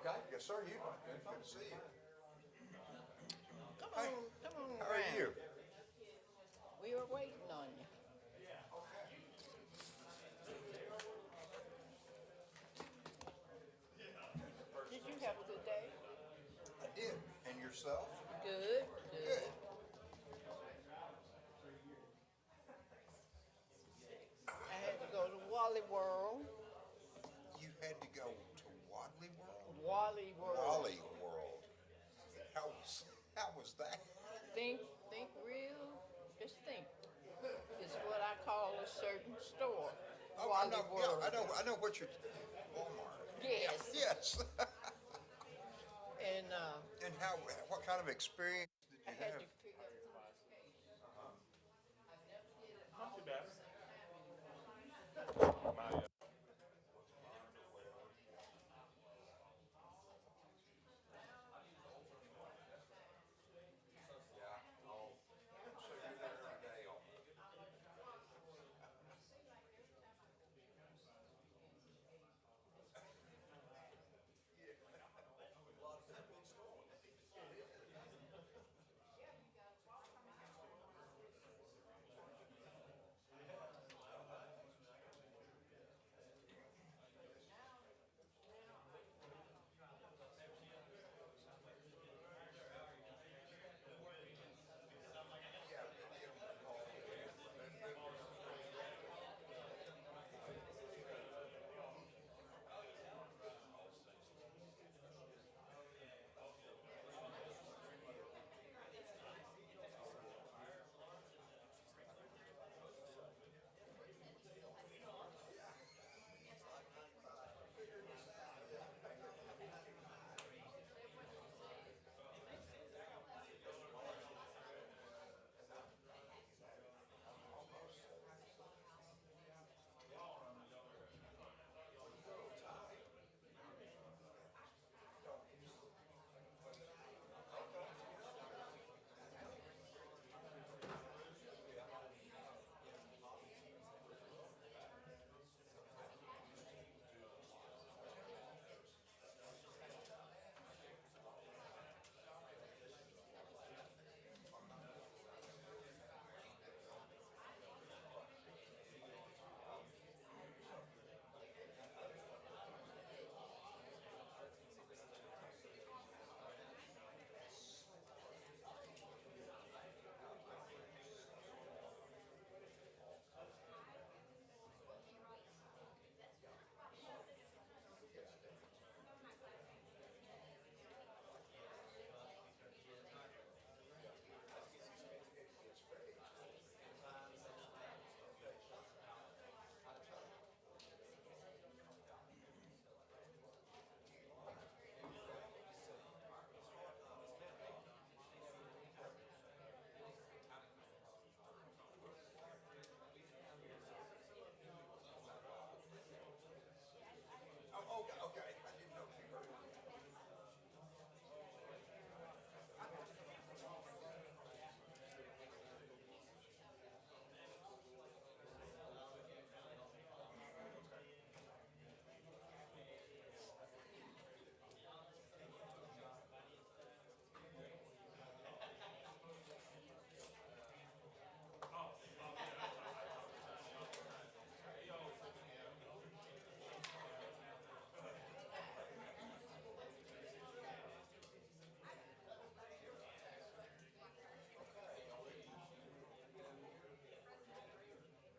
Okay. Yes, sir. You. Good to see you. Come Hey, on, come on how are around. you? We were waiting on you. Did you have a good day? I did. And yourself? Good, Good. good. I had to go to Wally World. You had to go to Wadley World? Wally World. Wally World. How was that? Think real. Just think. It's what I call a certain store. Oh, I Wally know. Yeah, World. I know what you're. Walmart. Yeah. Yes. Yes. And And how? What kind of experience did I you had have? to pick up. Not too bad. Oh, okay. Okay. I didn't know if you heard.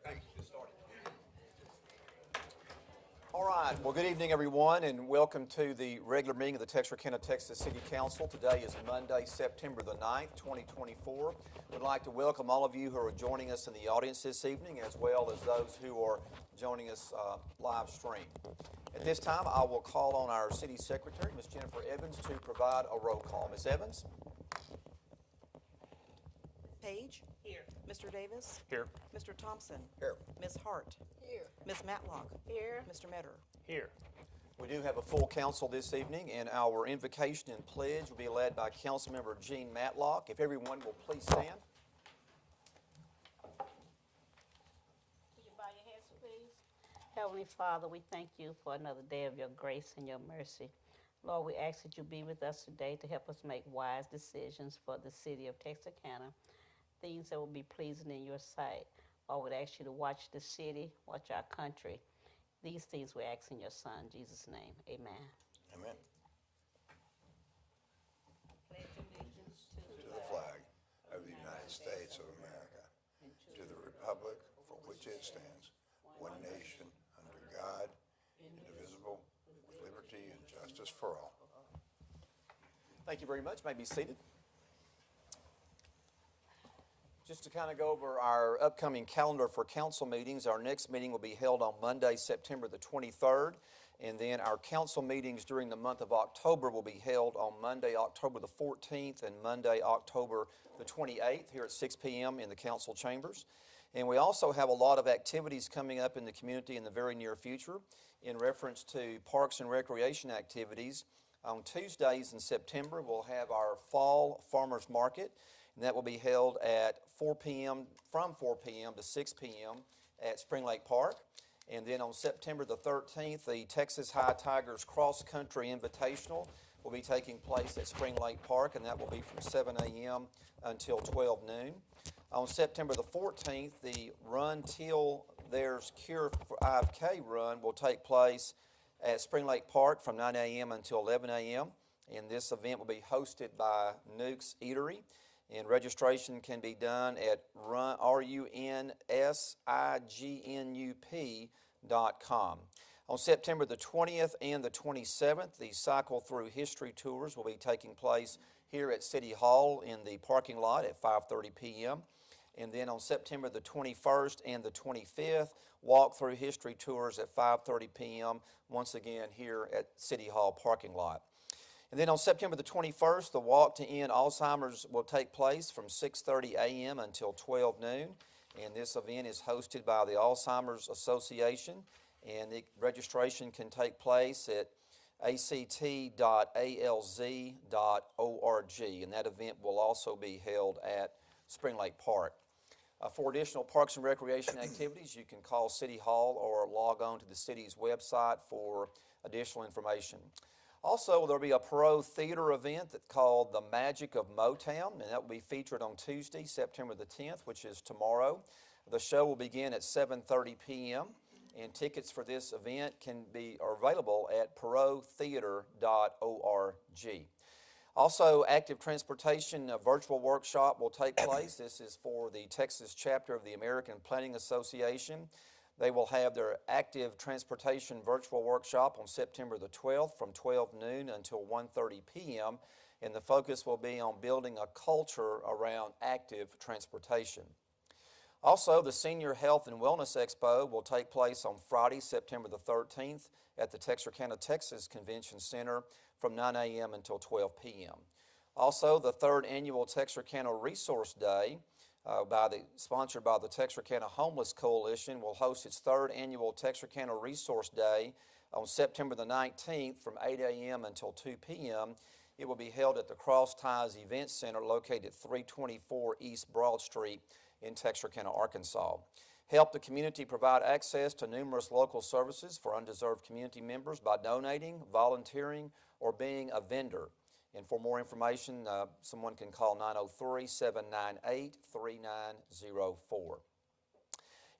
Okay. Just started. All right. Well, good evening, everyone, and welcome to the regular meeting of the Texarkana, Texas City Council. Today is Monday, September the 9th, 2024. We'd like to welcome all of you who are joining us in the audience this evening, as well as those who are joining us live stream. At this time, I will call on our City Secretary, Ms. Jennifer Evans, to provide a roll call. Ms. Evans? Page? Here. Mr. Davis? Here. Mr. Thompson? Here. Ms. Hart? Here. Ms. Matlock? Here. Mr. Metter? Here. We do have a full council this evening, and our invocation and pledge will be led by Councilmember Gene Matlock. If everyone will please stand. Would you bow your heads, please? Heavenly Father, we thank you for another day of your grace and your mercy. Lord, we ask that you be with us today to help us make wise decisions for the city of Texarkana, things that will be pleasing in your sight. Lord, we ask you to watch the city, watch our country. These things we ask in your Son, Jesus' name. Amen. Amen. Pledge allegiance to To the flag of the United States of America, to the republic for which it stands, one nation, under God, indivisible, with liberty and justice for all. Thank you very much. You may be seated. Just to kind of go over our upcoming calendar for council meetings, our next meeting will be held on Monday, September the 23rd, and then our council meetings during the month of October will be held on Monday, October the 14th, and Monday, October the 28th, here at 6 p.m. in the council chambers. And we also have a lot of activities coming up in the community in the very near future in reference to parks and recreation activities. On Tuesdays in September, we'll have our Fall Farmers Market, and that will be held at 4 p.m., from 4 p.m. to 6 p.m. at Spring Lake Park. And then on September the 13th, the Texas High Tigers Cross Country Invitational will be taking place at Spring Lake Park, and that will be from 7 a.m. until 12 noon. On September the 14th, the Run Till There's Cure 5K run will take place at Spring Lake Park from 9 a.m. until 11 a.m. And this event will be hosted by Nuke's Eatery. And registration can be done at runsignup.com. On September the 20th and the 27th, the Cycle Through History Tours will be taking place here at City Hall in the parking lot at 5:30 p.m. And then on September the 21st and the 25th, Walk Through History Tours at 5:30 p.m. once again here at City Hall parking lot. And then on September the 21st, the Walk to End Alzheimer's will take place from 6:30 a.m. until 12 noon. And this event is hosted by the Alzheimer's Association. And the registration can take place at act.alz.org. And that event will also be held at Spring Lake Park. For additional parks and recreation activities, you can call City Hall or log on to the city's website for additional information. Also, there will be a Perot Theater event that's called The Magic of Motown, and that will be featured on Tuesday, September the 10th, which is tomorrow. The show will begin at 7:30 p.m., and tickets for this event are available at perottheater.org. Also, Active Transportation virtual workshop will take place. This is for the Texas chapter of the American Planning Association. They will have their Active Transportation virtual workshop on September the 12th from 12 noon until 1:30 p.m. And the focus will be on building a culture around active transportation. Also, the Senior Health and Wellness Expo will take place on Friday, September the 13th at the Texarkana, Texas Convention Center from 9 a.m. until 12 p.m. Also, the third annual Texarkana Resource Day, sponsored by the Texarkana Homeless Coalition, will host its third annual Texarkana Resource Day on September the 19th from 8 a.m. until 2 p.m. It will be held at the Cross Ties Event Center located at 324 East Broad Street in Texarkana, Arkansas. Help the community provide access to numerous local services for undeserved community members by donating, volunteering, or being a vendor. And for more information, someone can call 903-798-3904.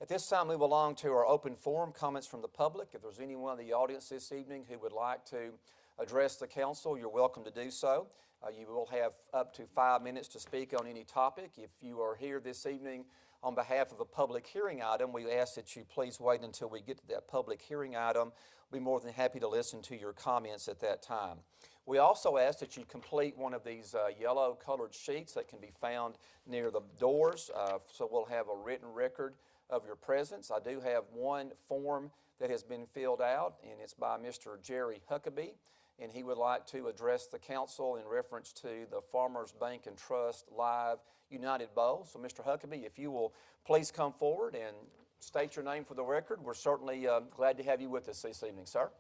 At this time, move along to our open forum, comments from the public. If there's anyone in the audience this evening who would like to address the council, you're welcome to do so. You will have up to 5 minutes to speak on any topic. If you are here this evening on behalf of a public hearing item, we ask that you please wait until we get to that public hearing item. We'll be more than happy to listen to your comments at that time. We also ask that you complete one of these yellow colored sheets that can be found near the doors, so we'll have a written record of your presence. I do have one form that has been filled out, and it's by Mr. Jerry Huckabee, and he would like to address the council in reference to the Farmers Bank and Trust Live United Bowl. So Mr. Huckabee, if you will please come forward and state your name for the record. We're certainly glad to have you with us this evening, sir.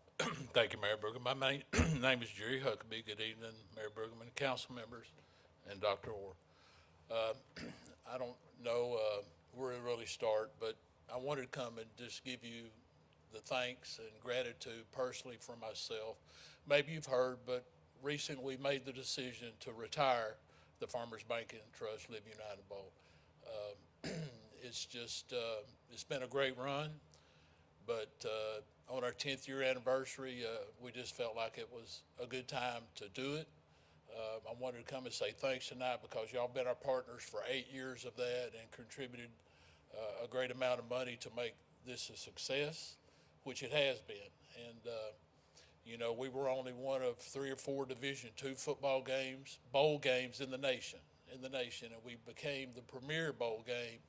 Thank you, Mayor Brigham. My name is Jerry Huckabee. Good evening, Mayor Brigham and council members and Dr. Orr. I don't know where to really start, but I wanted to come and just give you the thanks and gratitude personally for myself. Maybe you've heard, but recently we made the decision to retire the Farmers Bank and Trust Live United Bowl. It's been a great run, but on our 10th year anniversary, we just felt like it was a good time to do it. I wanted to come and say thanks tonight because y'all been our partners for 8 years of that and contributed a great amount of money to make this a success, which it has been. And we were only one of 3 or 4 Division II football games, bowl games in the nation, and we became the premier bowl game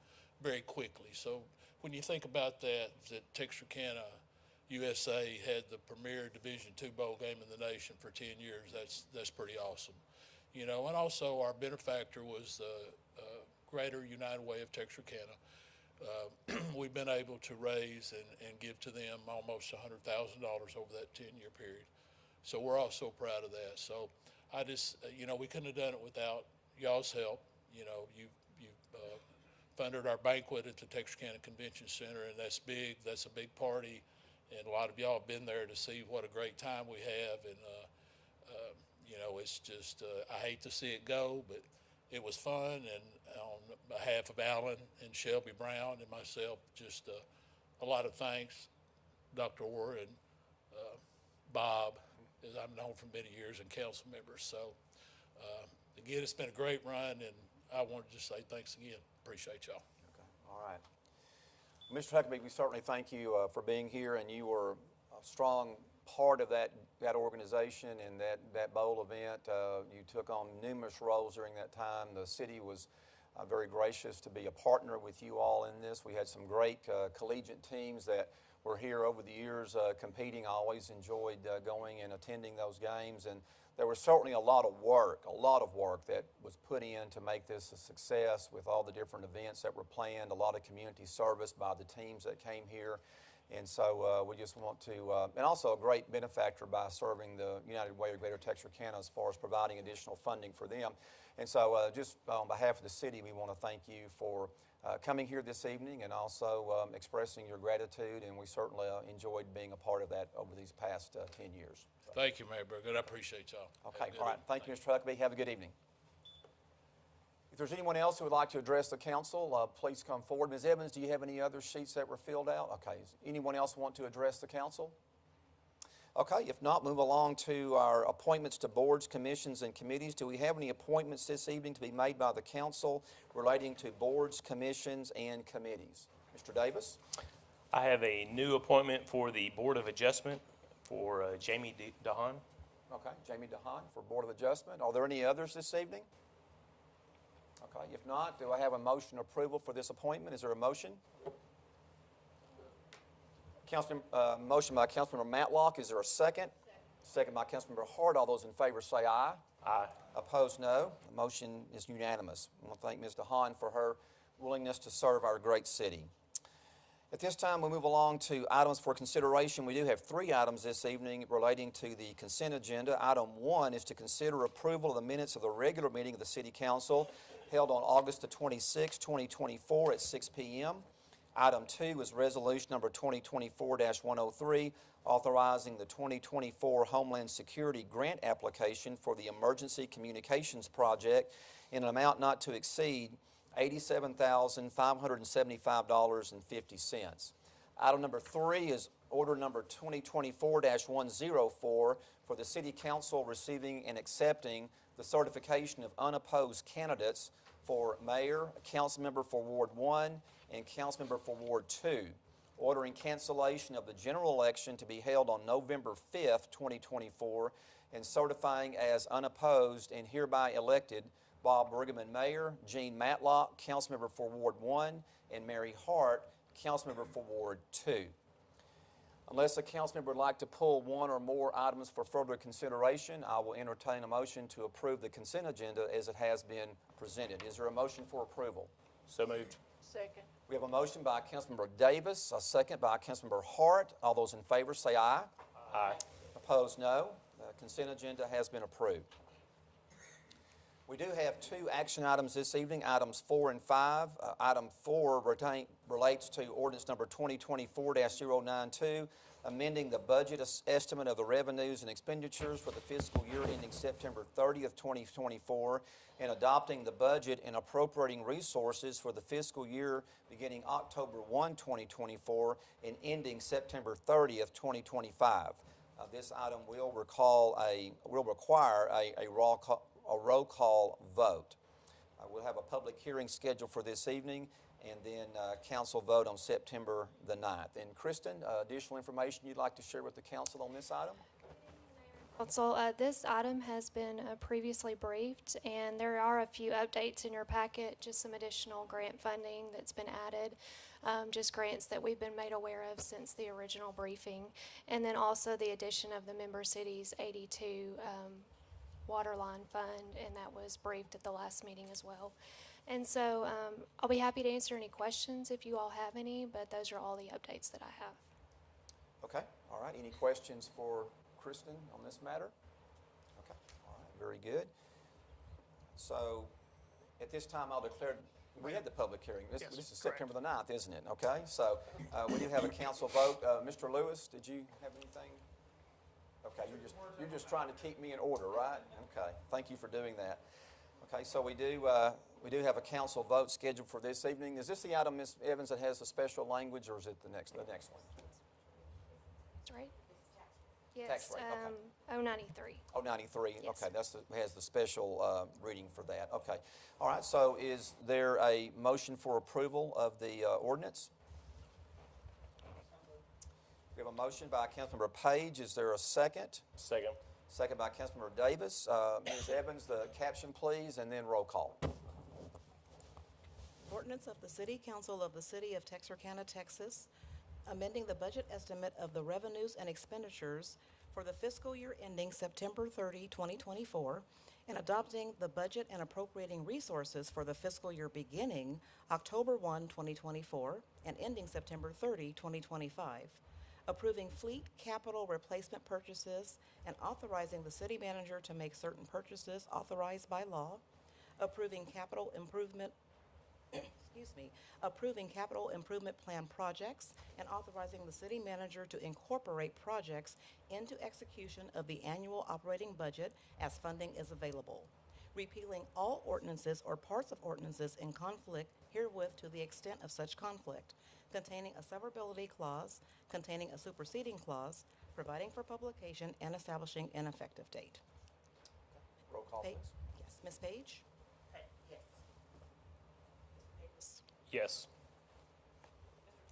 very quickly. So when you think about that Texarkana, USA had the premier Division II bowl game in the nation for 10 years. That's pretty awesome. And also our benefactor was the Greater United Way of Texarkana. We've been able to raise and give to them almost $100,000 over that 10-year period. So we're all so proud of that. So I just, we couldn't have done it without y'all's help. You've funded our banquet at the Texarkana Convention Center, and that's big. That's a big party, and a lot of y'all have been there to see what a great time we have. And it's just I hate to see it go, but it was fun. And on behalf of Alan and Shelby Brown and myself, just a lot of thanks, Dr. Orr and Bob, as I've known for many years, and council members. So again, it's been a great run, and I wanted to say thanks again. Appreciate y'all. Okay. All right. Mr. Huckabee, we certainly thank you for being here, and you were a strong part of that organization and that bowl event. You took on numerous roles during that time. The city was very gracious to be a partner with you all in this. We had some great collegiate teams that were here over the years competing. I always enjoyed going and attending those games, and there was certainly a lot of work that was put in to make this a success with all the different events that were planned, a lot of community service by the teams that came here. And so we just want to, and also a great benefactor by serving the United Way of Greater Texarkana as far as providing additional funding for them. And so just on behalf of the city, we want to thank you for coming here this evening and also expressing your gratitude, and we certainly enjoyed being a part of that over these past 10 years. So. Thank you, Mayor Burgood. I appreciate y'all. Okay, all right. Thank you, Mr. Huckabee. Have a good evening. If there's anyone else who would like to address the council, please come forward. Ms. Evans, do you have any other sheets that were filled out? Okay. Does anyone else want to address the council? Okay. If not, move along to our appointments to boards, commissions, and committees. Do we have any appointments this evening to be made by the council relating to boards, commissions, and committees? Mr. Davis? I have a new appointment for the Board of Adjustment for Jamie DeHaan. Okay. Jamie DeHaan for Board of Adjustment. Are there any others this evening? Okay, if not, do I have a motion approval for this appointment? Is there a motion? Motion by Councilmember Matlock. Is there a second? Second by Councilmember Hart. All those in favor say aye. Aye. Opposed, no. The motion is unanimous. I want to thank Ms. DeHaan for her willingness to serve our great city. At this time, we'll move along to items for consideration. We do have 3 items this evening relating to the consent agenda. Item 1 is to consider approval of the minutes of the regular meeting of the City Council held on August the 26th, 2024 at 6 p.m. Item 2 is resolution number 2024-103, authorizing the 2024 Homeland Security Grant application for the Emergency Communications Project in an amount not to exceed $87,575.50. Item number 3 is order number 2024-104 for the City Council receiving and accepting the certification of unopposed candidates for Mayor, Council Member for Ward 1, and Council Member for Ward 2, ordering cancellation of the general election to be held on November 5th, 2024, and certifying as unopposed and hereby elected Bob Brueggemann, Mayor, Gene Matlock, Council Member for Ward 1, and Mary Hart, Council Member for Ward 2. Unless a council member would like to pull one or more items for further consideration, I will entertain a motion to approve the consent agenda as it has been presented. Is there a motion for approval? So moved. Second. We have a motion by Councilmember Davis, a second by Councilmember Hart. All those in favor say aye. Aye. Opposed, no. The consent agenda has been approved. We do have two action items this evening, items 4 and 5. Item 4 relates to ordinance number 2024-092, amending the budget estimate of the revenues and expenditures for the fiscal year ending September 30th, 2024, and adopting the budget and appropriating resources for the fiscal year beginning October 1, 2024, and ending September 30th, 2025. This item will require a roll call vote. We'll have a public hearing scheduled for this evening, and then council vote on September the 9th. And Kristen, additional information you'd like to share with the council on this item? Council, this item has been previously briefed, and there are a few updates in your packet, just some additional grant funding that's been added, just grants that we've been made aware of since the original briefing, and then also the addition of the member cities 82 waterline fund, and that was briefed at the last meeting as well. And so I'll be happy to answer any questions if you all have any, but those are all the updates that I have. Okay, all right. Any questions for Kristen on this matter? Okay, all right, very good. So at this time, I'll declare, we had the public hearing. This is September the 9th, isn't it? Okay, so we do have a council vote. Mr. Lewis, did you have anything? Okay, you're just trying to keep me in order, right? Okay, thank you for doing that. Okay, so we do have a council vote scheduled for this evening. Is this the item, Ms. Evans, that has the special language, or is it the next one? That's right. Yes, Tax rate, okay. 093. Oh, 93, Yes. okay, has the special reading for that. Okay, all right, so is there a motion for approval of the ordinance? We have a motion by Councilmember Page. Is there a second? Second. Second by Councilmember Davis. Ms. Evans, the caption, please, and then roll call. Ordinance of the City Council of the City of Texarkana, Texas, amending the budget estimate of the revenues and expenditures for the fiscal year ending September 30, 2024, and adopting the budget and appropriating resources for the fiscal year beginning October 1, 2024, and ending September 30, 2025, approving fleet capital replacement purchases and authorizing the city manager to make certain purchases authorized by law, approving capital improvement approving capital improvement plan projects, and authorizing the city manager to incorporate projects into execution of the annual operating budget as funding is available, repealing all ordinances or parts of ordinances in conflict herewith to the extent of such conflict, containing a severability clause, containing a superseding clause, providing for publication, and establishing an effective date. Roll call, please. Yes, Ms. Page? Yes.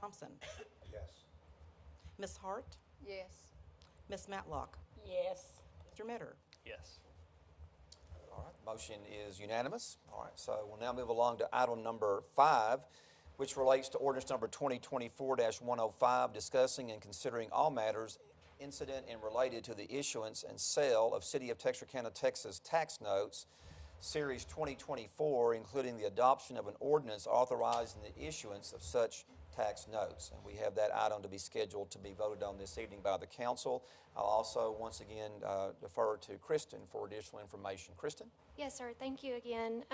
Thompson? Yes. Ms. Hart? Yes. Ms. Matlock? Yes. Mr. Mitter? Yes. All right, motion is unanimous. All right, so we'll now move along to item number 5, which relates to ordinance number 2024-105, discussing and considering all matters incident and related to the issuance and sale of City of Texarkana, Texas tax notes, Series 2024, including the adoption of an ordinance authorizing the issuance of such tax notes. And we have that item to be scheduled to be voted on this evening by the council. I'll also once again defer to Kristen for additional information. Kristen? Yes, sir. Thank you again.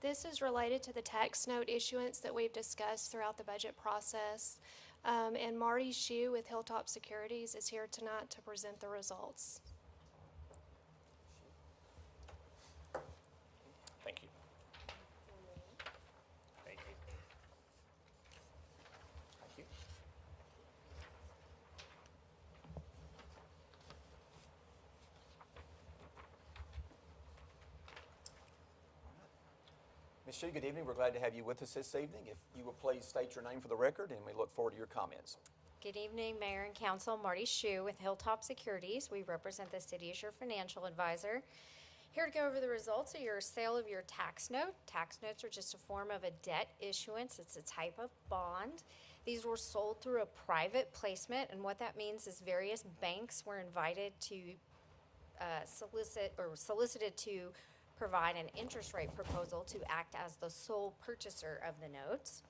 This is related to the tax note issuance that we've discussed throughout the budget process. And Marty Shue with Hilltop Securities is here tonight to present the results. Thank you. Thank you. Thank you. Ms. Shue, good evening. We're glad to have you with us this evening. If you will please state your name for the record, and we look forward to your comments. Good evening, Mayor and Council. Marty Shue with Hilltop Securities. We represent the city as your financial advisor. Here to go over the results of your sale of your tax note. Tax notes are just a form of a debt issuance. It's a type of bond. These were sold through a private placement, and what that means is various banks were invited to solicited to provide an interest rate proposal to act as the sole purchaser of the notes.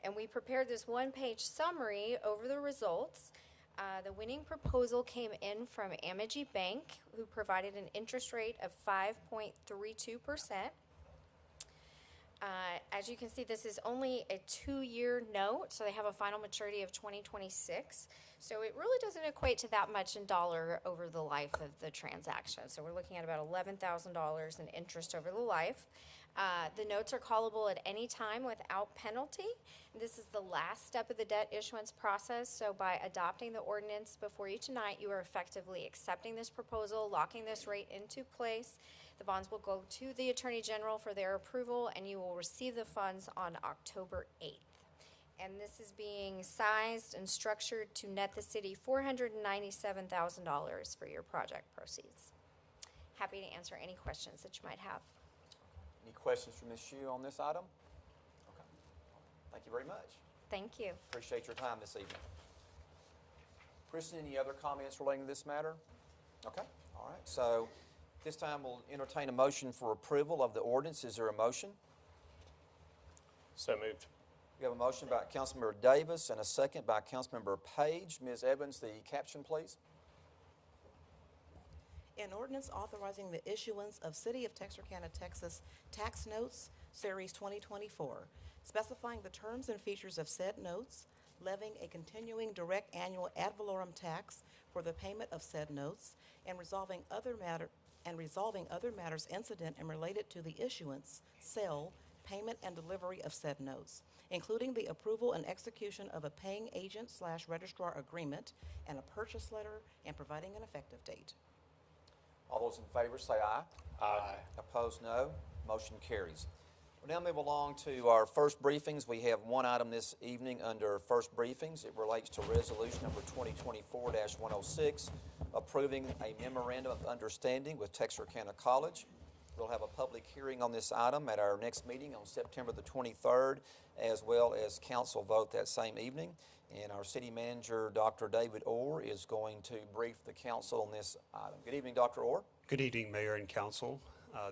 And we prepared this one-page summary over the results. The winning proposal came in from Amity Bank, who provided an interest rate of 5.32%. As you can see, this is only a 2-year note, so they have a final maturity of 2026. So it really doesn't equate to that much in dollar over the life of the transaction. So we're looking at about $11,000 in interest over the life. The notes are callable at any time without penalty. This is the last step of the debt issuance process. So by adopting the ordinance before you tonight, you are effectively accepting this proposal, locking this rate into place. The bonds will go to the Attorney General for their approval, and you will receive the funds on October 8th. And this is being sized and structured to net the city $497,000 for your project proceeds. Happy to answer any questions that you might have. Any questions for Ms. Shue on this item? Okay. Thank you very much. Thank you. Appreciate your time this evening. Kristen, any other comments relating to this matter? Okay, all right. So this time we'll entertain a motion for approval of the ordinance. Is there a motion? So moved. We have a motion by Councilmember Davis and a second by Councilmember Page. Ms. Evans, the caption, please. An ordinance authorizing the issuance of City of Texarkana, Texas tax notes, Series 2024, specifying the terms and features of said notes, levying a continuing direct annual ad valorem tax for the payment of said notes, and resolving other matters incident and related to the issuance, sale, payment, and delivery of said notes, including the approval and execution of a paying agent/registrar agreement and a purchase letter, and providing an effective date. All those in favor say aye. Aye. Opposed, no. Motion carries. We'll now move along to our first briefings. We have one item this evening under first briefings. It relates to resolution number 2024-106, approving a memorandum of understanding with Texarkana College. We'll have a public hearing on this item at our next meeting on September the 23rd, as well as council vote that same evening. And our city manager, Dr. David Orr, is going to brief the council on this item. Good evening, Dr. Orr. Good evening, Mayor and Council.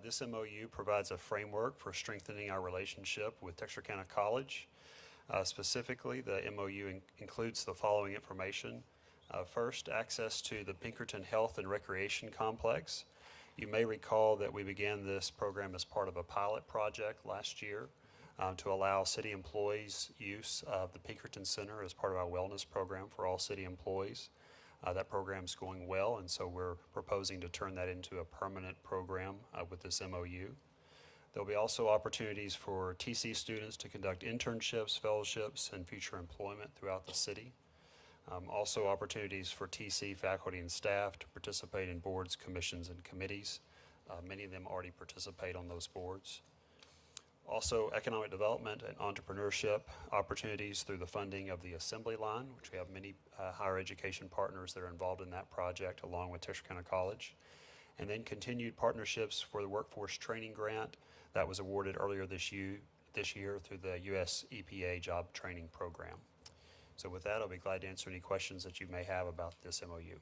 This MOU provides a framework for strengthening our relationship with Texarkana College. Specifically, the MOU includes the following information. First, access to the Pinkerton Health and Recreation Complex. You may recall that we began this program as part of a pilot project last year to allow city employees use of the Pinkerton Center as part of our wellness program for all city employees. That program's going well, and so we're proposing to turn that into a permanent program with this MOU. There'll be also opportunities for TC students to conduct internships, fellowships, and future employment throughout the city. Also opportunities for TC faculty and staff to participate in boards, commissions, and committees. Many of them already participate on those boards. Also, economic development and entrepreneurship opportunities through the funding of the assembly line, which we have many higher education partners that are involved in that project, along with Texarkana College. And then continued partnerships for the workforce training grant that was awarded earlier this year through the U.S. EPA job training program. So with that, I'll be glad to answer any questions that you may have about this MOU.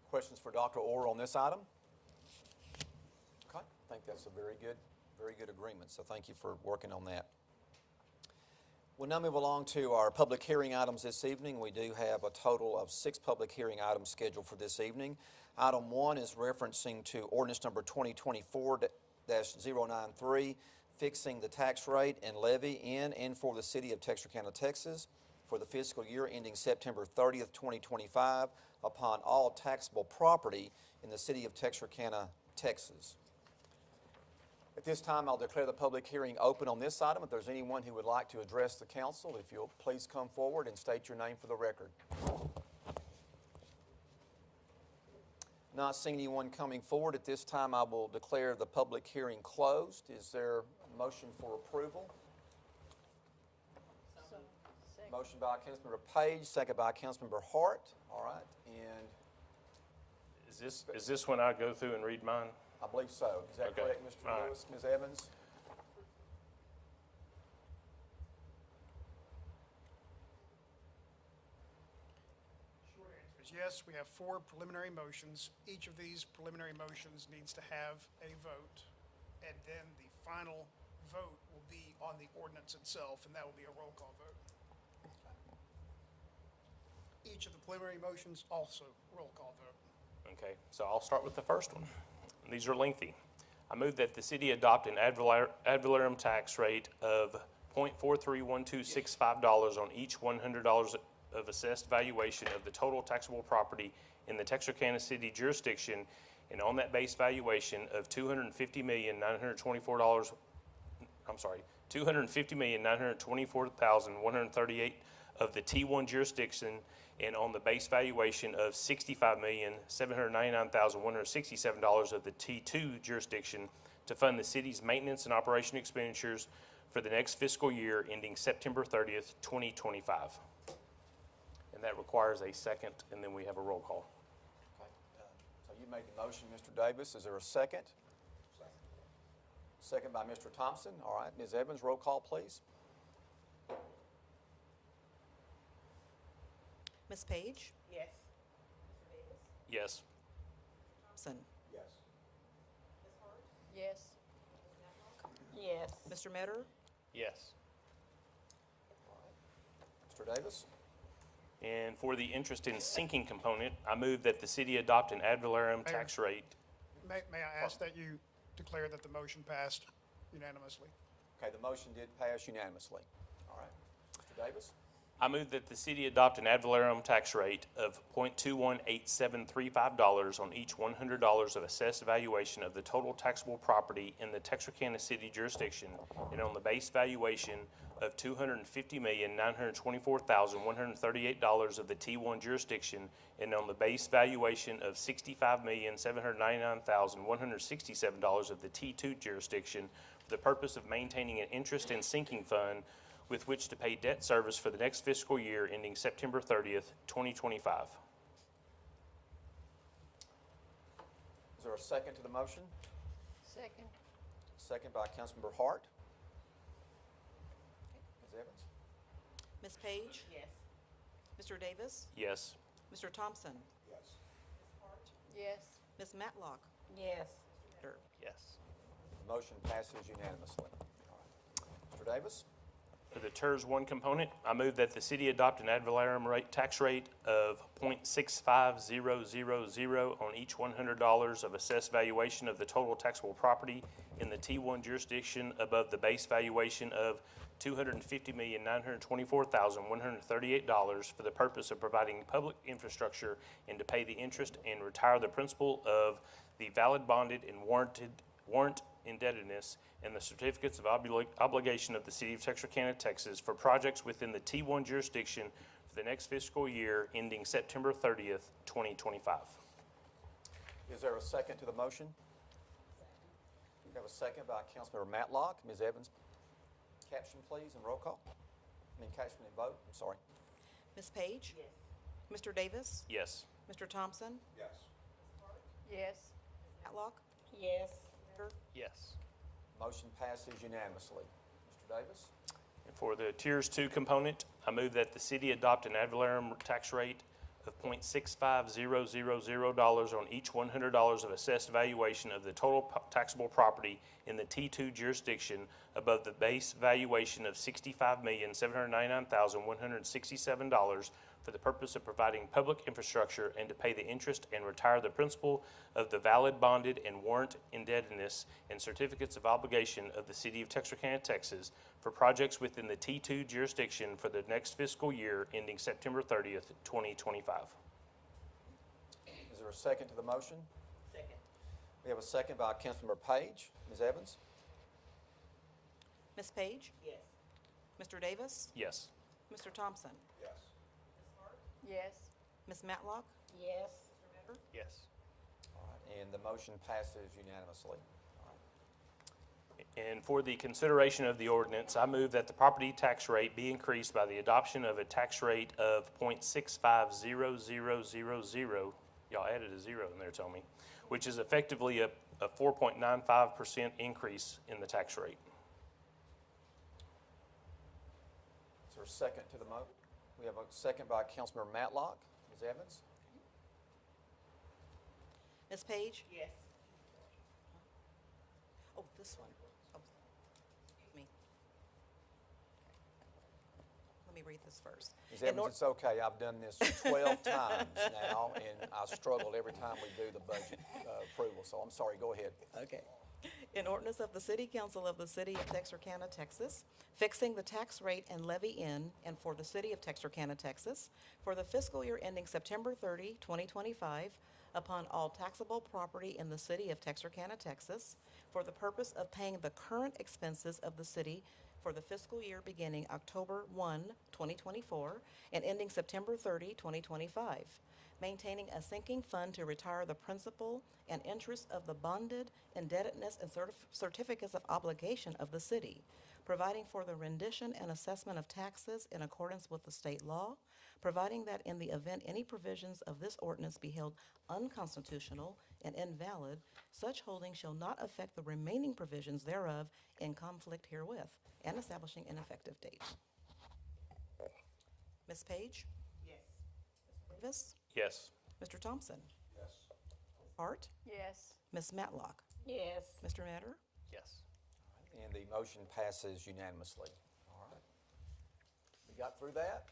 Questions for Dr. Orr on this item? Okay, I think that's a very good agreement, so thank you for working on that. We'll now move along to our public hearing items this evening. We do have a total of 6 public hearing items scheduled for this evening. Item 1 is referencing to ordinance number 2024-093, fixing the tax rate and levy in and for the city of Texarkana, Texas, for the fiscal year ending September 30th, 2025, upon all taxable property in the city of Texarkana, Texas. At this time, I'll declare the public hearing open on this item. If there's anyone who would like to address the council, if you'll please come forward and state your name for the record. Not seeing anyone coming forward at this time, I will declare the public hearing closed. Is there a motion for approval? Motion by Councilmember Page, second by Councilmember Hart. All right, and Is this when I go through and read mine? I believe so. Is that Okay. correct, Mr. All right. Lewis? Ms. Evans? Short answer is yes. We have 4 preliminary motions. Each of these preliminary motions needs to have a vote, and then the final vote will be on the ordinance itself, and that will be a roll call vote. each of the preliminary motions, also roll call vote. Okay, so I'll start with the first one. These are lengthy. I move that the city adopt an ad valorem tax rate of $0.431265 on each $100 of assessed valuation of the total taxable property in the Texarkana City jurisdiction, and on that base valuation of $250,924,138 of the T1 jurisdiction, and on the base valuation of $65,799,167 of the T2 jurisdiction to fund the city's maintenance and operation expenditures for the next fiscal year ending September 30th, 2025. And that requires a second, and then we have a roll call. Okay. So you made the motion, Mr. Davis. Is there a second? Second by Mr. Thompson. All right, Ms. Evans, roll call, please. Ms. Page? Yes. Yes. Thompson? Yes. Yes. Yes. Mr. Metter? Yes. Mr. Davis? And for the interest in sinking component, I move that the city adopt an ad valorem tax rate. May I ask that you declare that the motion passed unanimously? Okay, the motion did pass unanimously. All right. Mr. Davis? I move that the city adopt an ad valorem tax rate of $0.218735 on each $100 of assessed valuation of the total taxable property in the Texarkana City jurisdiction, and on the base valuation of $250,924,138 of the T1 jurisdiction, and on the base valuation of $65,799,167 of the T2 jurisdiction, for the purpose of maintaining an interest in sinking fund with which to pay debt service for the next fiscal year ending September 30th, 2025. Is there a second to the motion? Second. Second by Councilmember Hart. Ms. Evans? Ms. Page? Yes. Mr. Davis? Yes. Mr. Thompson? Yes. Yes. Ms. Matlock? Yes. Metter? Yes. The motion passes unanimously. All right. Mr. Davis? For the TERS 1 component, I move that the city adopt an ad valorem tax rate of $0.65000 on each $100 of assessed valuation of the total taxable property in the T1 jurisdiction above the base valuation of $250,924,138 for the purpose of providing public infrastructure and to pay the interest and retire the principal of the valid bonded and warrant indebtedness and the certificates of obligation of the City of Texarkana, Texas for projects within the T1 jurisdiction for the next fiscal year ending September 30th, 2025. Is there a second to the motion? We have a second by Councilmember Matlock. Ms. Evans, caption please and roll call. Caption and vote, I'm sorry. Ms. Page? Yes. Mr. Davis? Yes. Mr. Thompson? Yes. Yes. Matlock? Yes. Metter? Yes. Motion passes unanimously. Mr. Davis? And for the Tiers 2 component, I move that the city adopt an ad valorem tax rate of $0.65000 on each $100 of assessed valuation of the total taxable property in the T2 jurisdiction above the base valuation of $65,799,167 for the purpose of providing public infrastructure and to pay the interest and retire the principal of the valid bonded and warrant indebtedness and certificates of obligation of the City of Texarkana, Texas for projects within the T2 jurisdiction for the next fiscal year ending September 30th, 2025. Is there a second to the motion? Second. We have a second by Councilmember Page. Ms. Evans? Ms. Page? Yes. Mr. Davis? Yes. Mr. Thompson? Yes. Yes. Ms. Matlock? Yes. Yes. All right, and the motion passes unanimously. All right. And for the consideration of the ordinance, I move that the property tax rate be increased by the adoption of a tax rate of .650000. Y'all added a zero in there, tell me, which is effectively a 4.95% increase in the tax rate. Is there a second to the motion? We have a second by Councilmember Matlock. Ms. Evans? Ms. Page? Yes. Oh, this one. Oh, excuse me. Let me read this first. Ms. In Evans, or- it's okay. I've done this 12 times now, and I struggled every time we do the budget approval, so I'm sorry. Go ahead. Okay. An ordinance of the City Council of the City of Texarkana, Texas, fixing the tax rate and levy in and for the City of Texarkana, Texas, for the fiscal year ending September 30, 2025, upon all taxable property in the City of Texarkana, Texas, for the purpose of paying the current expenses of the city for the fiscal year beginning October 1, 2024, and ending September 30, 2025. Maintaining a sinking fund to retire the principal and interest of the bonded indebtedness and certificates of obligation of the city, providing for the rendition and assessment of taxes in accordance with the state law, providing that in the event any provisions of this ordinance be held unconstitutional and invalid, such holding shall not affect the remaining provisions thereof in conflict herewith, and establishing an effective date. Ms. Page? Yes. Mr. Davis? Yes. Mr. Thompson? Yes. Ms. Hart? Yes. Ms. Matlock? Yes. Mr. Matter? Yes. And the motion passes unanimously. All right. We got through that?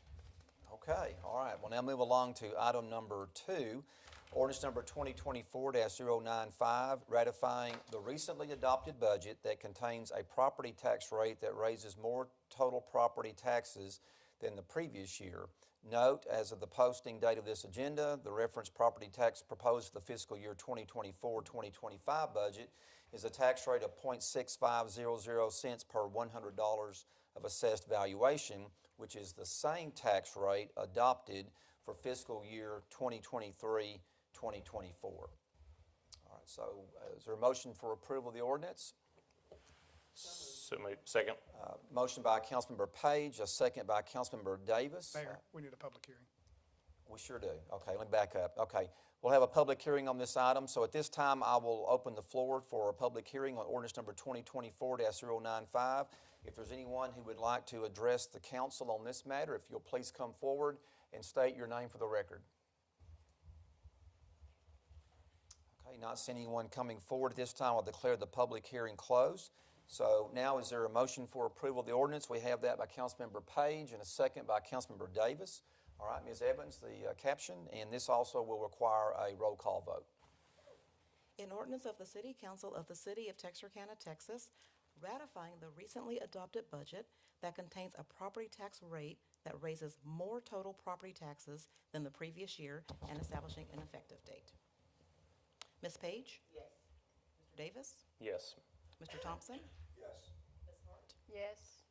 Okay, all right. We'll now move along to item number 2, ordinance number 2024-095, ratifying the recently adopted budget that contains a property tax rate that raises more total property taxes than the previous year. Note, as of the posting date of this agenda, the reference property tax proposed for the fiscal year 2024-2025 budget is a tax rate of .6500 cents per $100 of assessed valuation, which is the same tax rate adopted for fiscal year 2023-2024. All right, so is there a motion for approval of the ordinance? So moved. Second. Motion by Councilmember Page, a second by Councilmember Davis. Mayor, we need a public hearing. We sure do. Okay, let me back up. Okay, we'll have a public hearing on this item. So at this time, I will open the floor for a public hearing on ordinance number 2024-095. If there's anyone who would like to address the council on this matter, if you'll please come forward and state your name for the record. Okay, not seeing anyone coming forward at this time, I'll declare the public hearing closed. So now, is there a motion for approval of the ordinance? We have that by Councilmember Page and a second by Councilmember Davis. All right, Ms. Evans, the caption, and this also will require a roll call vote. An ordinance of the City Council of the City of Texarkana, Texas, ratifying the recently adopted budget that contains a property tax rate that raises more total property taxes than the previous year and establishing an effective date. Ms. Page? Yes. Mr. Davis? Yes. Mr. Thompson? Yes. Ms. Hart? Yes.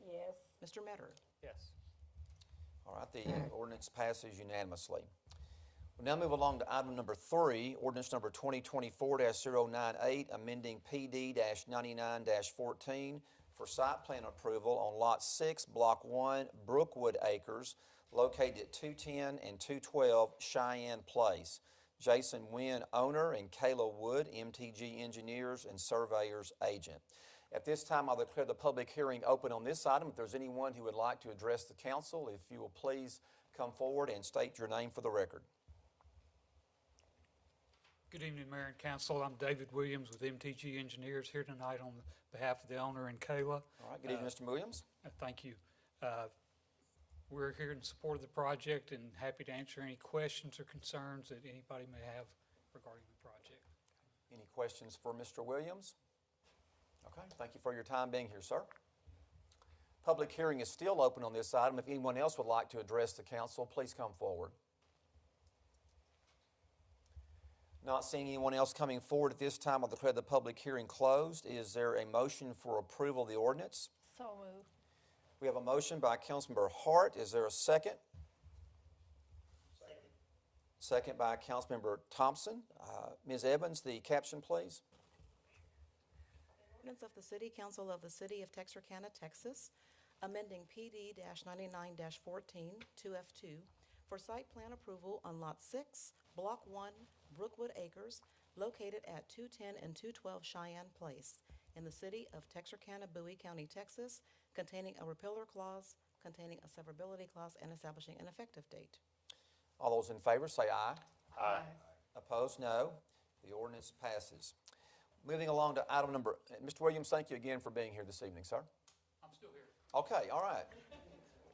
Yes. Mr. Metter? Yes. All right, the ordinance passes unanimously. We'll now move along to item number 3, ordinance number 2024-098, amending PD-99-14 for site plan approval on Lot 6, Block 1, Brookwood Acres, located at 210 and 212 Cheyenne Place. Jason Wynn, owner, and Kayla Wood, MTG Engineers and Surveyors Agent. At this time, I'll declare the public hearing open on this item. If there's anyone who would like to address the council, if you will please come forward and state your name for the record. Good evening, Mayor and Council. I'm David Williams with MTG Engineers here tonight on behalf of the owner and Kayla. All right, good evening, Mr. Williams. Thank you. We're here in support of the project and happy to answer any questions or concerns that anybody may have regarding the project. Any questions for Mr. Williams? Okay, thank you for your time being here, sir. Public hearing is still open on this item. If anyone else would like to address the council, please come forward. Not seeing anyone else coming forward at this time, I'll declare the public hearing closed. Is there a motion for approval of the ordinance? So moved. We have a motion by Councilmember Hart. Is there a second? Second. Second by Councilmember Thompson. Ms. Evans, the caption, please. Ordinance of the City Council of the City of Texarkana, Texas, amending PD-99-14 2F2 for site plan approval on Lot 6, Block 1, Brookwood Acres, located at 210 and 212 Cheyenne Place in the city of Texarkana, Bowie County, Texas, containing a repealer clause, containing a severability clause, and establishing an effective date. All those in favor say aye. Aye. Opposed, no. The ordinance passes. Moving along to item number, Mr. Williams, thank you again for being here this evening, sir. I'm still here. Okay, all right.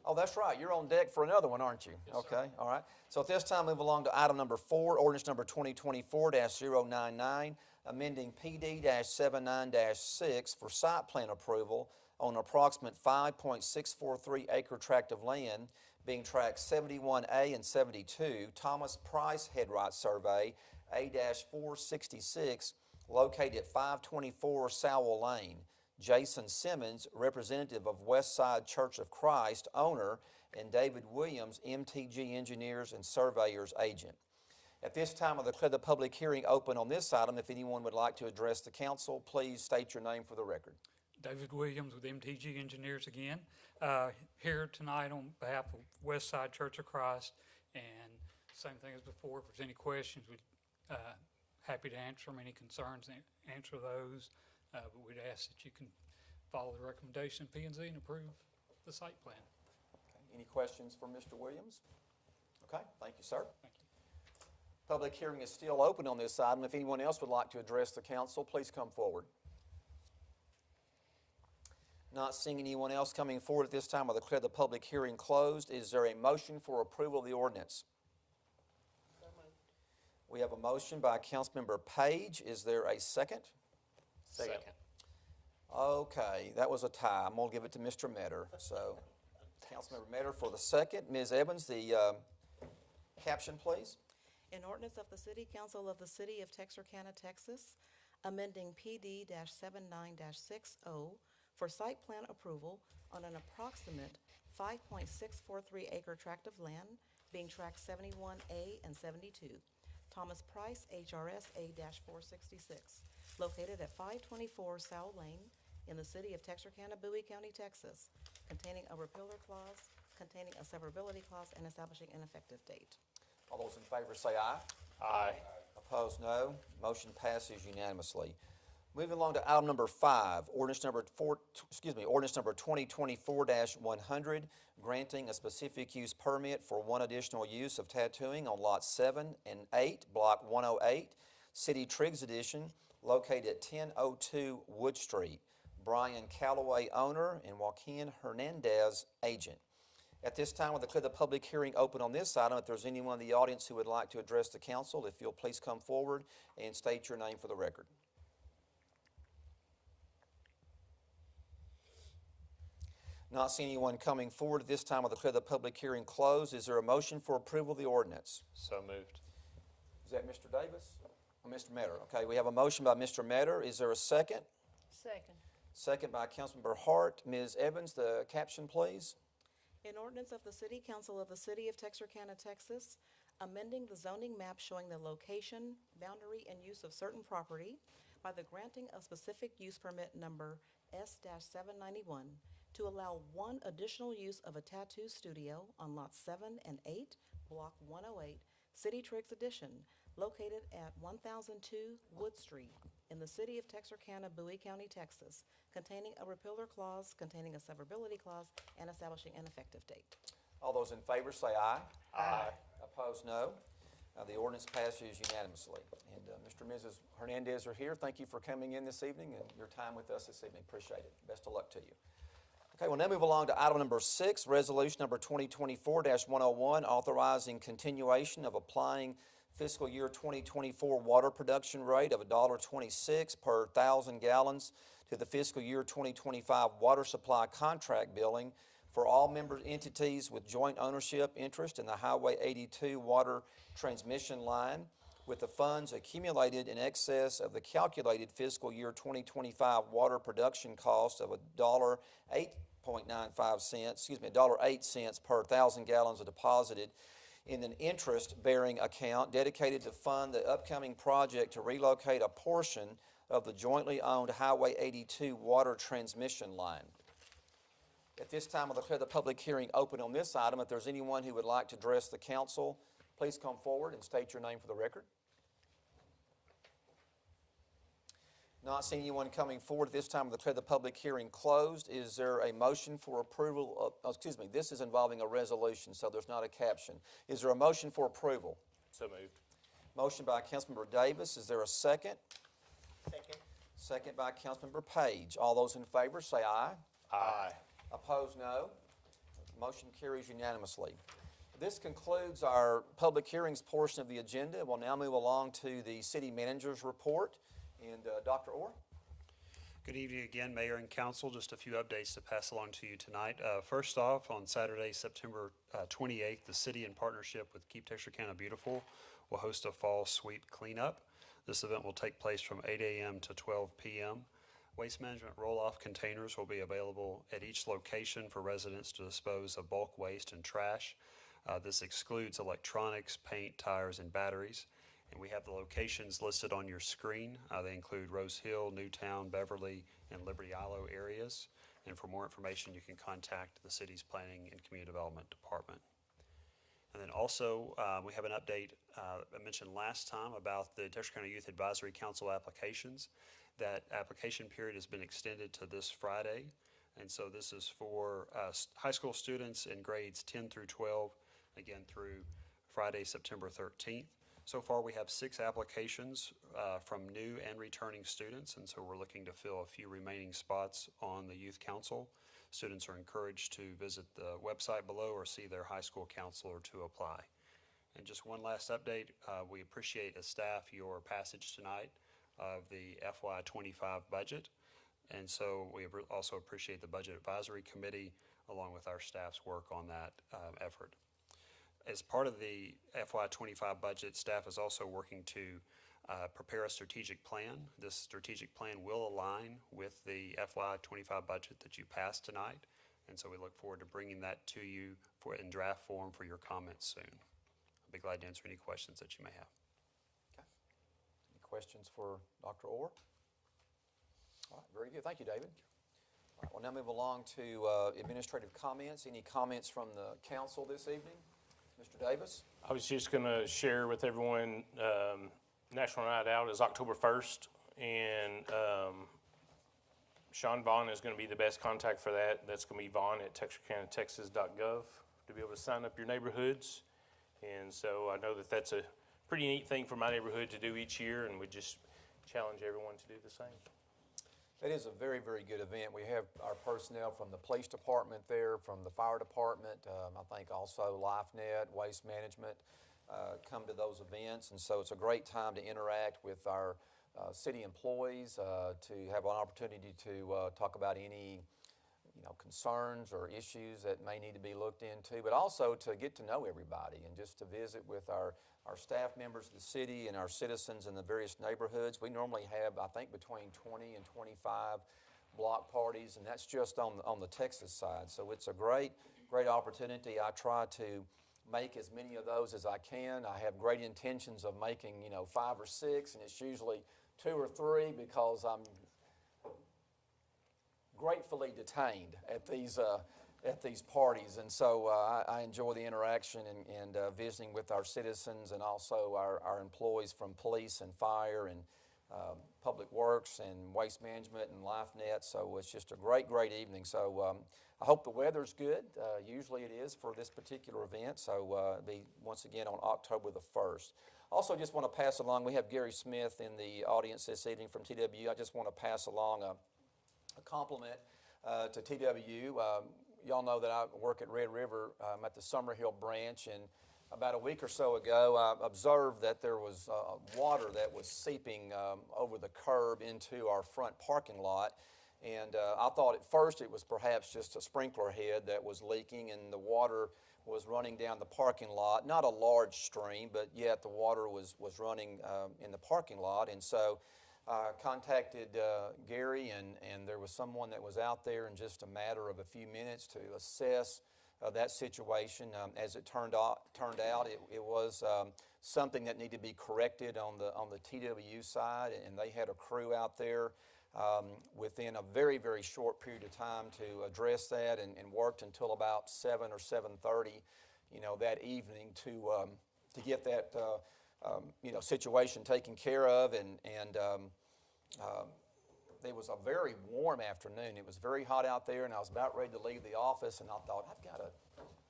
Oh, that's right. You're on deck for another one, aren't you? Okay, all right. So at this time, move along to item number 4, ordinance number 2024-099, amending PD-79-6 for site plan approval on an approximate 5.643 acre tract of land being tract 71A and 72, Thomas Price Headright Survey, A-466, located at 524 Sowell Lane. Jason Simmons, representative of Westside Church of Christ, owner, and David Williams, MTG Engineers and Surveyors agent. At this time, I'll declare the public hearing open on this item. If anyone would like to address the council, please state your name for the record. David Williams with MTG Engineers again, here tonight on behalf of Westside Church of Christ. And same thing as before, if there's any questions, we'd happy to answer them, any concerns, answer those. But we'd ask that you can follow the recommendation of P&Z and approve the site plan. Okay. Any questions for Mr. Williams? Okay, thank you, sir. Thank you. Public hearing is still open on this item. If anyone else would like to address the council, please come forward. Not seeing anyone else coming forward at this time, I'll declare the public hearing closed. Is there a motion for approval of the ordinance? So moved. We have a motion by Councilmember Page. Is there a second? Second. Okay, that was a tie. I'm going to give it to Mr. Metter. So, Councilmember Metter for the second. Ms. Evans, the caption, please. An ordinance of the City Council of the City of Texarkana, Texas, amending PD-79-60 for site plan approval on an approximate 5.643 acre tract of land being tract 71A and 72, Thomas Price, HRS A-466, located at 524 Sowell Lane in the city of Texarkana, Bowie County, Texas, containing a repealer clause, containing a severability clause, and establishing an effective date. All those in favor say aye. Aye. Opposed, no. Motion passes unanimously. Moving along to item number 5, ordinance number 2024-100, granting a specific use permit for one additional use of tattooing on lots 7 and 8, block 108, City Triggs Edition, located at 1002 Wood Street. Brian Calloway, owner, and Joaquin Hernandez, agent. At this time, we'll declare the public hearing open on this item. If there's anyone in the audience who would like to address the council, if you'll please come forward and state your name for the record. Not seeing anyone coming forward at this time, I'll declare the public hearing closed. Is there a motion for approval of the ordinance? So moved. Is that Mr. Davis? Or Mr. Metter? Okay, we have a motion by Mr. Metter. Is there a second? Second. Second by Councilmember Hart. Ms. Evans, the caption, please. An ordinance of the City Council of the City of Texarkana, Texas, amending the zoning map showing the location, boundary, and use of certain property by the granting of specific use permit number S-791 to allow one additional use of a tattoo studio on lots 7 and 8, block 108, City Triggs Edition, located at 1002 Wood Street in the city of Texarkana, Bowie County, Texas, containing a repealer clause, containing a severability clause, and establishing an effective date. All those in favor say aye. Aye. Opposed, no. The ordinance passes unanimously. And Mr. and Mrs. Hernandez are here. Thank you for coming in this evening and your time with us this evening. Appreciate it. Best of luck to you. Okay, we'll now move along to item number 6, resolution number 2024-101, authorizing continuation of applying fiscal year 2024 water production rate of $1.26 per 1,000 gallons to the fiscal year 2025 water supply contract billing for all member entities with joint ownership interest in the Highway 82 water transmission line, with the funds accumulated in excess of the calculated fiscal year 2025 water production cost of $1.08 per 1,000 gallons are deposited in an interest-bearing account dedicated to fund the upcoming project to relocate a portion of the jointly owned Highway 82 water transmission line. At this time, I'll declare the public hearing open on this item. If there's anyone who would like to address the council, please come forward and state your name for the record. Not seeing anyone coming forward at this time, I'll declare the public hearing closed. Is there a motion for approval of, this is involving a resolution, so there's not a caption. Is there a motion for approval? So moved. Motion by Councilmember Davis. Is there a second? Second. Second by Councilmember Page. All those in favor say aye. Aye. Opposed, no. Motion carries unanimously. This concludes our public hearings portion of the agenda. We'll now move along to the city manager's report. And Dr. Orr? Good evening again, Mayor and Council. Just a few updates to pass along to you tonight. First off, on Saturday, September 28th, the city, in partnership with Keep Texarkana Beautiful, will host a fall sweep cleanup. This event will take place from 8 a.m. to 12 p.m. Waste management roll-off containers will be available at each location for residents to dispose of bulk waste and trash. This excludes electronics, paint, tires, and batteries. And we have the locations listed on your screen. They include Rose Hill, Newtown, Beverly, and Liberty Isle areas. And for more information, you can contact the city's Planning and Community Development Department. And then also, we have an update I mentioned last time about the Texarkana Youth Advisory Council applications. That application period has been extended to this Friday. And so this is for high school students in grades 10 through 12, again through Friday, September 13th. So far, we have 6 applications from new and returning students, and so we're looking to fill a few remaining spots on the Youth Council. Students are encouraged to visit the website below or see their high school counselor to apply. And just one last update, we appreciate as staff your passage tonight of the FY25 budget, and so we also appreciate the Budget Advisory Committee along with our staff's work on that effort. As part of the FY25 budget, staff is also working to prepare a strategic plan. This strategic plan will align with the FY25 budget that you passed tonight, and so we look forward to bringing that to you in draft form for your comments soon. I'll be glad to answer any questions that you may have. Okay. Any questions for Dr. Orr? All right, very good. Thank you, David. All right, we'll now move along to administrative comments. Any comments from the council this evening? Mr. Davis? I was just going to share with everyone, National Night Out is October 1st, and Sean Vaughn is going to be the best contact for that. That's going to be Vaughn at texarkanatexas.gov to be able to sign up your neighborhoods. And so I know that that's a pretty neat thing for my neighborhood to do each year, and we just challenge everyone to do the same. That is a very, very good event. We have our personnel from the police department there, from the fire department, I think also LifeNet, Waste Management come to those events. And so it's a great time to interact with our city employees, to have an opportunity to talk about any concerns or issues that may need to be looked into, but also to get to know everybody and just to visit with our staff members of the city and our citizens in the various neighborhoods. We normally have, I think, between 20 and 25 block parties, and that's just on the Texas side. So it's a great opportunity. I try to make as many of those as I can. I have great intentions of making 5 or 6, and it's usually 2 or 3 because I'm gratefully detained at these parties, and so I enjoy the interaction and visiting with our citizens and also our employees from police and fire and public works and waste management and LifeNet. So it's just a great evening. So I hope the weather's good. Usually it is for this particular event. So it'll be once again on October the 1st. Also, just want to pass along. We have Gary Smith in the audience this evening from TWU. I just want to pass along a compliment to TWU. Y'all know that I work at Red River. I'm at the Summerhill branch, and about a week or so ago, I observed that there was water that was seeping over the curb into our front parking lot. And I thought at first it was perhaps just a sprinkler head that was leaking, and the water was running down the parking lot. Not a large stream, but yet the water was running in the parking lot. And so I contacted Gary, and there was someone that was out there in just a matter of a few minutes to assess that situation. As it turned out, it was something that needed to be corrected on the TWU side, and they had a crew out there within a very, very short period of time to address that, and worked until about 7 or 7:30, that evening to get that situation taken care of, and it was a very warm afternoon. It was very hot out there, and I was about ready to leave the office, and I thought,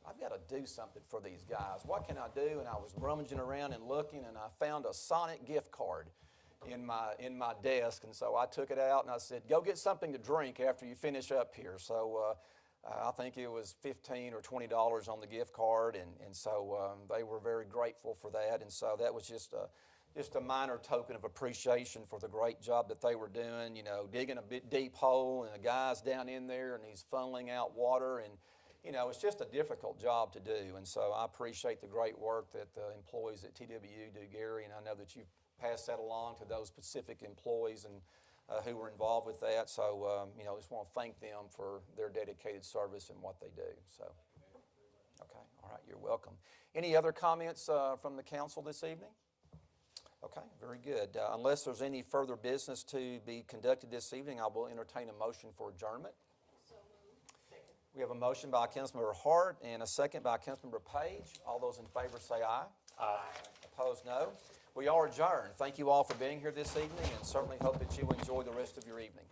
I've got to do something for these guys. What can I do? And I was rummaging around and looking, and I found a Sonic gift card in my desk, and so I took it out and I said, go get something to drink after you finish up here. So I think it was $15 or $20 on the gift card, and so they were very grateful for that. And so that was just a minor token of appreciation for the great job that they were doing, you know, digging a bit deep hole, and the guy's down in there, and he's funneling out water, and, you know, it's just a difficult job to do. And so I appreciate the great work that the employees at TWU do, Gary, and I know that you've passed that along to those specific employees and who were involved with that. So, you know, I just want to thank them for their dedicated service and what they do. So, okay, all right, you're welcome. Any other comments from the council this evening? Okay, very good. Unless there's any further business to be conducted this evening, I will entertain a motion for adjournment. So moved. We have a motion by Councilmember Hart and a second by Councilmember Page. All those in favor say aye. Aye. Opposed, no. We are adjourned. Thank you all for being here this evening, and certainly hope that you enjoy the rest of your evening.